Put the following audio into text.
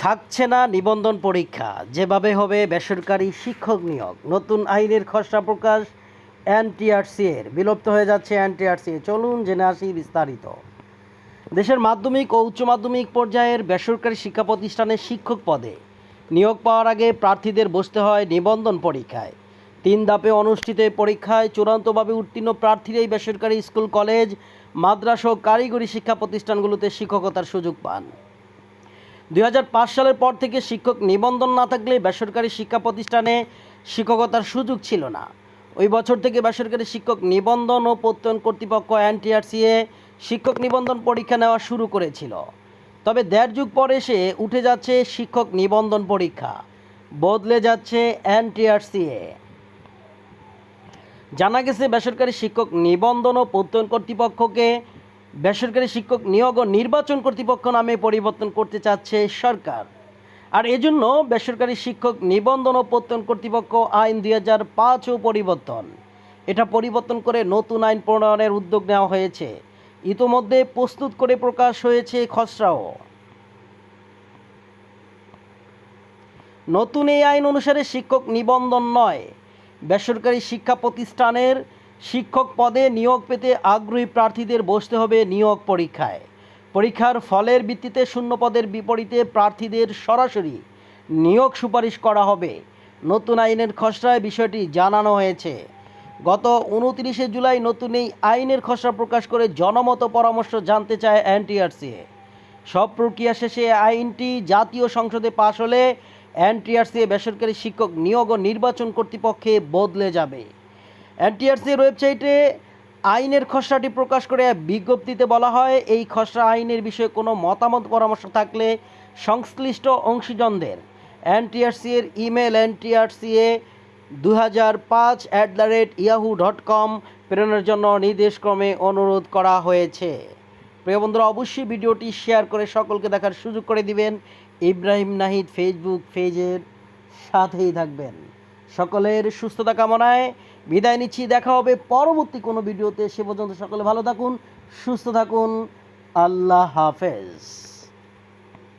থাকছে না নিবন্ধন পরীক্ষা, যেভাবে হবে বেসরকারি শিক্ষক নিয়োগ। নতুন আইনের খসড়া প্রকাশ এনটিআরসি এর। বিলুপ্ত হয়ে যাচ্ছে এনটিআরসি। চলুন জেনে আসি বিস্তারিত। দেশের মাধ্যমিক ও উচ্চ মাধ্যমিক পর্যায়ের বেসরকারি শিক্ষা প্রতিষ্ঠানের শিক্ষক পদে নিয়োগ পাওয়ার আগে প্রার্থীদের বসতে হয় নিবন্ধন পরীক্ষায়। 3 ধাপে অনুষ্ঠিত এই পরীক্ষায় চূড়ান্তভাবে উত্তীর্ণ প্রার্থীরাই বেসরকারি স্কুল, কলেজ, মাদ্রাসা ও কারিগরি শিক্ষা প্রতিষ্ঠানগুলোতে শিক্ষকতার সুযোগ পান। 2005 সালের পর থেকে শিক্ষক নিবন্ধন না থাকলে বেসরকারি শিক্ষা প্রতিষ্ঠানে শিক্ষকতার সুযোগ ছিল না। ওই বছর থেকে বেসরকারি শিক্ষক নিবন্ধন ও প্রত্যয়ন কর্তৃপক্ষ এনটিআরসিএ শিক্ষক নিবন্ধন পরীক্ষা নেওয়া শুরু করেছিল। তবে 1.5 যুগ পরে এসে উঠে যাচ্ছে শিক্ষক নিবন্ধন পরীক্ষা, বদলে যাচ্ছে এনটিআরসিএ। জানা গেছে, বেসরকারি শিক্ষক নিবন্ধন ও প্রত্যয়ন কর্তৃপক্ষকে বেসরকারি শিক্ষক নিয়োগ ও নির্বাচন কর্তৃপক্ষ নামে পরিবর্তন করতে চাচ্ছে সরকার। আর এজন্য বেসরকারি শিক্ষক নিবন্ধন ও প্রত্যয়ন কর্তৃপক্ষ আইন 2005 এটা পরিবর্তন করে নতুন আইন প্রণয়নের উদ্যোগ নেওয়া হয়েছে। ইতোমধ্যে প্রস্তুত করে প্রকাশ হয়েছে খসড়াও। নতুন এই আইন অনুসারে শিক্ষক নিবন্ধন নয়, বেসরকারি শিক্ষা প্রতিষ্ঠানের শিক্ষক পদে নিয়োগ পেতে আগ্রহী প্রার্থীদের বসতে হবে নিয়োগ পরীক্ষায়। পরীক্ষার ফলের ভিত্তিতে শূন্য পদের বিপরীতে প্রার্থীদের সরাসরি নিয়োগ সুপারিশ করা হবে। নতুন আইনের খসড়ায় বিষয়টি জানানো হয়েছে। গত 29 জুলাই নতুন এই আইনের খসড়া প্রকাশ করে জনমত পরামর্শ জানতে চায় এনটিআরসিএ। সব প্রক্রিয়া শেষে আইনটি জাতীয় সংসদে পাশ হলে এনটিআরসিএ বেসরকারি শিক্ষক নিয়োগ ও নির্বাচন কর্তৃপক্ষে বদলে যাবে। এনটিআরসির ওয়েবসাইটে আইনের খসড়াটি প্রকাশ করে বিজ্ঞপ্তিতে বলা হয়, এই খসড়া আইনের বিষয়ে কোনো মতামত পরামর্শ থাকলে সংশ্লিষ্ট অংশীজনদের এনটিআরসির ইমেল ntrca2005@yahoo.com প্রেরণের জন্য নির্দেশক্রমে অনুরোধ করা হয়েছে। প্রিয় বন্ধুরা, অবশ্যই ভিডিওটি শেয়ার করে সকলকে দেখার সুযোগ করে দিবেন। ইব্রাহিম নাহিদ ফেসবুক পেজের সাথেই থাকবেন। সকলের সুস্থতা কামনায় বিদায় নিচ্ছি। দেখা হবে পরবর্তী কোনো ভিডিওতে। সে পর্যন্ত সকলে ভালো থাকুন, সুস্থ থাকুন। আল্লাহ হাফেজ।